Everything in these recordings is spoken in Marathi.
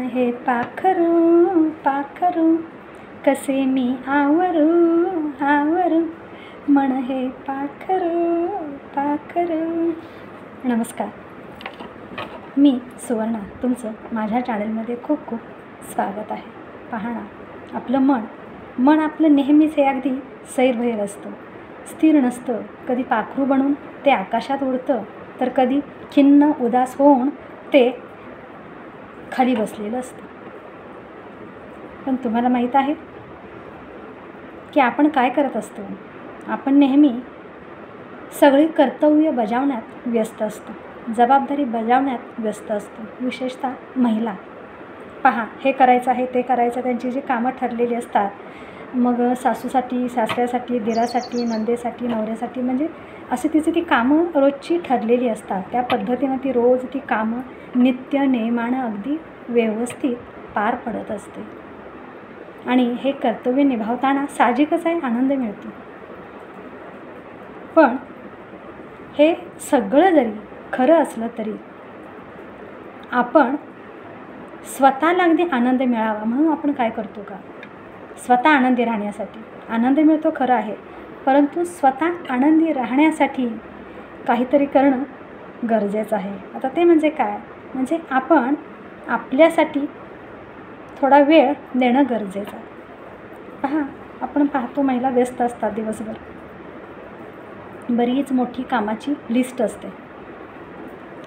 हे पाखरू पाखरू कसे मी आवरू आवरू, मन हे पाखरू पाखरू. नमस्कार, मी सुवर्णा, तुमचं माझ्या चॅनलमध्ये खूप खूप स्वागत आहे. पहा ना, आपलं मन आपलं नेहमीच हे अगदी सैरभैर असतं, स्थिर नसतं. कधी पाखरू बनून ते आकाशात उडतं, तर कधी खिन्न उदास होऊन ते खाली बसलेलं असतं. पण तुम्हाला माहीत आहे की आपण काय करत असतो? आपण नेहमी सगळी कर्तव्य बजावण्यात व्यस्त असतो, जबाबदारी बजावण्यात व्यस्त असतो. विशेषतः महिला पहा, हे करायचं आहे ते करायचं, त्यांची जी कामं ठरलेली असतात, मग सासूसाठी, सासऱ्यासाठी, दिरासाठी, नंदेसाठी, नवऱ्यासाठी, म्हणजे अशी तिची ती कामं रोजची ठरलेली असतात. त्या पद्धतीनं ती रोज ती कामं नित्य नेमानं अगदी व्यवस्थित पार पडत असते. आणि हे कर्तव्य निभावताना साहजिकच आहे, आनंद मिळतो. पण हे सगळं जरी खरं असलं तरी आपण स्वतःला अगदी आनंद मिळावा म्हणून आपण काय करतो का? स्वतः आनंदी राहण्यासाठी आनंद मिळतो खरं आहे, परंतु स्वतः आनंदी राहण्यासाठी काहीतरी करणं गरजेचं आहे. आता ते म्हणजे काय? म्हणजे आपण आपल्यासाठी थोडा वेळ देणं गरजेचं आहे. पहा, आपण पाहतो महिला व्यस्त असतात दिवसभर, बरीच मोठी कामाची लिस्ट असते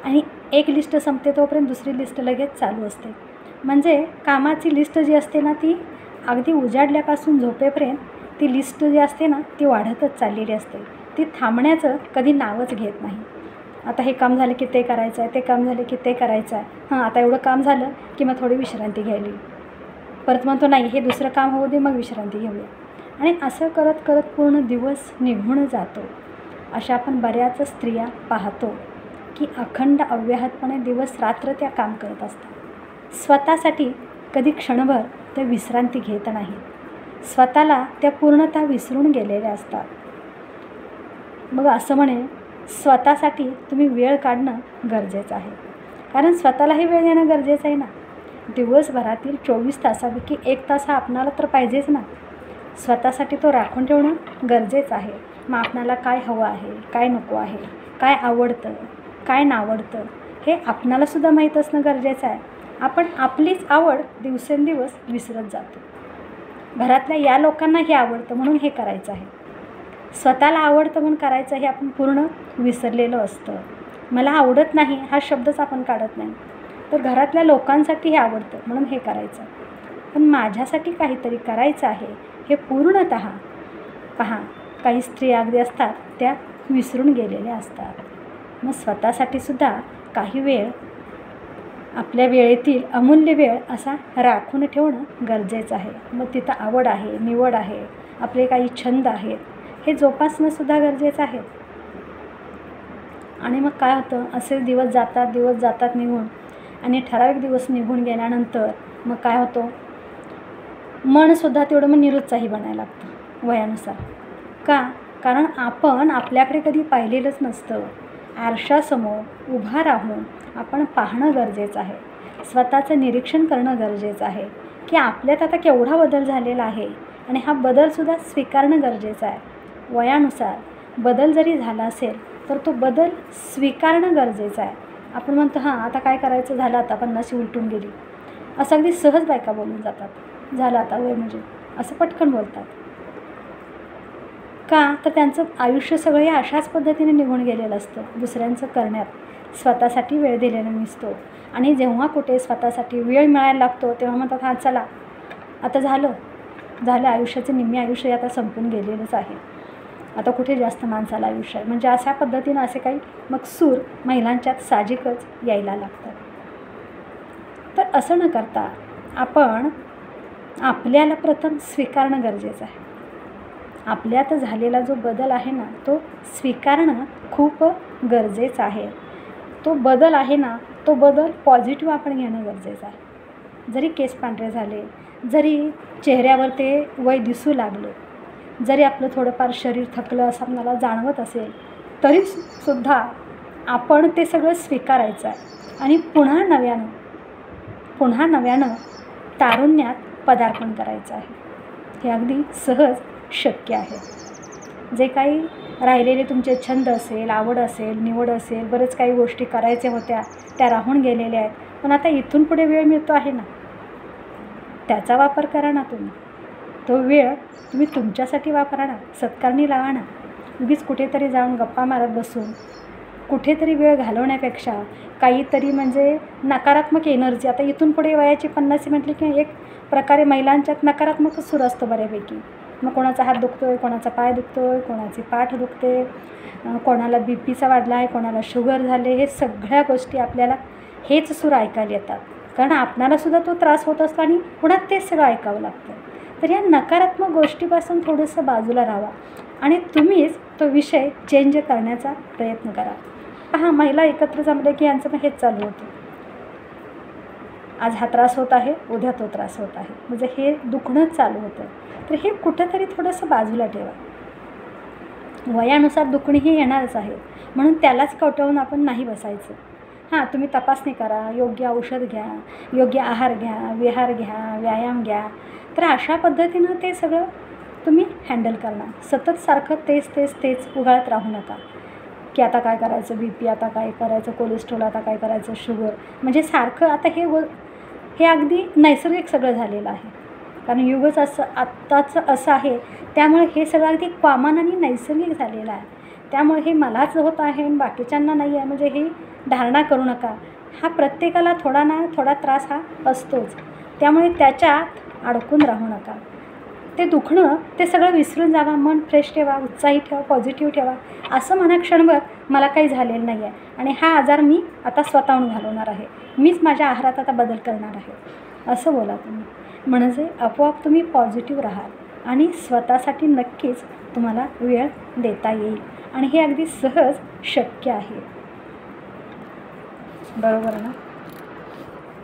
आणि एक लिस्ट संपते तोपर्यंत दुसरी लिस्ट लगेच चालू असते. म्हणजे कामाची लिस्ट जी असते ना, ती अगदी उजाडल्यापासून झोपेपर्यंत ती लिस्ट जी असते ना, ती वाढतच चाललेली असते. ती थांबण्याचं कधी नावच घेत नाही. आता हे काम झालं की ते करायचं आहे, ते काम झालं की ते करायचं आहे. आता एवढं काम झालं की मग थोडी विश्रांती घ्यायली, परत म्हणतो नाही हे दुसरं काम होऊ दे, मग विश्रांती घेऊया. आणि असं करत करत पूर्ण दिवस निघून जातो. अशा आपण बऱ्याच स्त्रिया पाहतो की अखंड अव्याहतपणे दिवस रात्र त्या काम करत असतात. स्वतःसाठी कधी क्षणभर ते विश्रांती घेत नाही. स्वतःला त्या पूर्णतः विसरून गेलेल्या असतात. मग असं म्हणे, स्वतःसाठी तुम्ही वेळ काढणं गरजेचं आहे, कारण स्वतःलाही वेळ देणं गरजेचं आहे ना. दिवसभरातील 24 तासापैकी 1 तास हा आपणाला तर पाहिजेच ना. स्वतःसाठी तो राखून ठेवणं गरजेचं आहे. मग आपणाला काय हवं आहे, काय नको आहे, काय आवडतं, काय नावडतं, हे आपणालासुद्धा माहीत असणं गरजेचं आहे. आपण आपलीच आवड दिवसेंदिवस विसरत जातो. घरातल्या या लोकांना हे आवडतं म्हणून हे करायचं आहे, स्वतःला आवडतं म्हणून करायचं हे आपण पूर्ण विसरलेलं असतं. मला आवडत नाही हा शब्दच आपण काढत नाही, तर घरातल्या लोकांसाठी हे आवडतं म्हणून हे करायचं. पण माझ्यासाठी काहीतरी करायचं आहे हे पूर्णतः पहा, काही स्त्रिया अगदी असतात त्या विसरून गेलेल्या असतात. मग स्वतःसाठीसुद्धा काही वेळ, आपल्या वेळेतील अमूल्य वेळ असा राखून ठेवणं गरजेचं आहे. मग तिथं आवड आहे, निवड आहे, आपले काही छंद आहेत, हे जोपासणंसुद्धा गरजेचं आहे. आणि मग काय होतं, असे दिवस जातात निघून, आणि ठराविक दिवस निघून गेल्यानंतर मग काय होतं, मनसुद्धा तेवढं मग निरुत्साही बनायला लागतं वयानुसार. का? कारण आपण आपल्याकडे कधी पाहिलेलंच नसतं. आरशासमोर उभा राहून आपण पाहणं गरजेचं आहे, स्वतःचं निरीक्षण करणं गरजेचं आहे की आपल्यात आता केवढा बदल झालेला आहे, आणि हा बदलसुद्धा स्वीकारणं गरजेचं आहे. वयानुसार बदल जरी झाला असेल तर तो बदल स्वीकारणं गरजेचं आहे. आपण म्हणतो आता काय करायचं, झालं आता 50 उलटून गेली, असं अगदी सहज बायका बोलून जातात. झालं आता वय म्हणजे असं पटकन बोलतात. का? तर त्यांचं आयुष्य सगळं या अशाच पद्धतीने निघून गेलेलं असतं, दुसऱ्यांचं करण्यात. स्वतःसाठी वेळ दिलेला नसतो. आणि जेव्हा कुठे स्वतःसाठी वेळ मिळायला लागतो तेव्हा म्हणतात चला आता झालं आयुष्याचं निम्मे आयुष्य आता संपून गेलेलंच आहे, आता कुठे जास्त माणसाला आयुष्य आहे. म्हणजे अशा पद्धतीनं असे काही मग सूर महिलांच्यात साहजिकच यायला लागतात. तर असं न करता आपण आपल्याला प्रथम स्वीकारणं गरजेचं आहे. आपल्यात झालेला जो बदल आहे ना, तो स्वीकारणं खूप गरजेचं आहे. तो बदल आहे ना, तो बदल पॉझिटिव्ह आपण घेणं गरजेचं आहे. जरी केस पांढरे झाले, जरी चेहऱ्यावर ते वय दिसू लागलं, जरी आपलं थोडंफार शरीर थकलं असं आपल्याला जाणवत असेल, तरीसुद्धा आपण ते सगळं स्वीकारायचं आहे आणि पुन्हा नव्यानं पुन्हा नव्यानं तारुण्यात पदार्पण करायचं आहे. हे अगदी सहज शक्य आहे. जे काही राहिलेले तुमचे छंद असेल, आवड असेल, निवड असेल, बरेच काही गोष्टी करायच्या होत्या त्या राहून गेलेल्या आहेत, पण आता इथून पुढे वेळ मिळतो आहे ना, त्याचा वापर करा ना तुम्ही. तो वेळ तुम्ही तुमच्यासाठी वापरा ना, सत्कारणी लावा ना. उगीच कुठेतरी जाऊन गप्पा मारत बसून कुठेतरी वेळ घालवण्यापेक्षा काहीतरी म्हणजे नकारात्मक एनर्जी, आता इथून पुढे वयाची 50 म्हटली की एक प्रकारे महिलांच्यात नकारात्मकच सुरू असतो बऱ्यापैकी. मग कोणाचा हात दुखतो आहे, कोणाचा पाय दुखतो आहे, कोणाची पाठ दुखते, कोणाला BPचा वाढला आहे, कोणाला शुगर झाले, हे सगळ्या गोष्टी आपल्याला हेच सूर ऐकायला येतात. कारण आपणालासुद्धा तो त्रास होत असतो आणि पुन्हा तेच सगळं ऐकावं लागतं. तर या नकारात्मक गोष्टीपासून थोडंसं बाजूला राहावा आणि तुम्हीच तो विषय चेंज करण्याचा प्रयत्न करा. पहा, महिला एकत्र जमले की यांचं पण हेच चालू होतं. आज हा त्रास होत आहे, उद्या तो त्रास होत आहे, म्हणजे हे दुखणंच चालू होतं. तर हे कुठंतरी थोडंसं बाजूला ठेवा. वयानुसार दुखणी ही येणारच आहे, म्हणून त्यालाच कवटाळून आपण नाही बसायचं. हां, तुम्ही तपासणी करा, योग्य औषध घ्या, योग्य आहार घ्या, विहार घ्या, व्यायाम घ्या. तर अशा पद्धतीनं ते सगळं तुम्ही हँडल करणार. सतत सारखं तेच उगाळत राहू नका की आता काय करायचं BP, आता काय करायचं कोलेस्ट्रॉल, आता काय करायचं शुगर. म्हणजे सारखं आता हे अगदी नैसर्गिक सगळं झालेलं आहे. कारण युगच असं आत्ताचं असं आहे, त्यामुळे हे सगळं अगदी कॉमन आणि नैसर्गिक झालेलं आहे. त्यामुळे हे मलाच होत आहे आणि बाकीच्यांना नाही आहे म्हणजे ही धारणा करू नका. हा प्रत्येकाला थोडा ना थोडा त्रास हा असतोच. त्यामुळे त्याच्यात अडकून राहू नका. ते दुखणं ते सगळं विसरून जावा, मन फ्रेश ठेवा, उत्साही ठेवा, पॉझिटिव्ह ठेवा. असं म्हणा क्षणभर मला काही झालेलं नाही आहे आणि हा आजार मी आता स्वतःहून घालवणार आहे, मीच माझ्या आहारात आता बदल करणार आहे, असं बोला तुम्ही. म्हणजे आपोआप तुम्ही पॉझिटिव्ह राहाल आणि स्वतःसाठी नक्कीच तुम्हाला वेळ देता येईल आणि हे अगदी सहज शक्य आहे. बरोबर ना?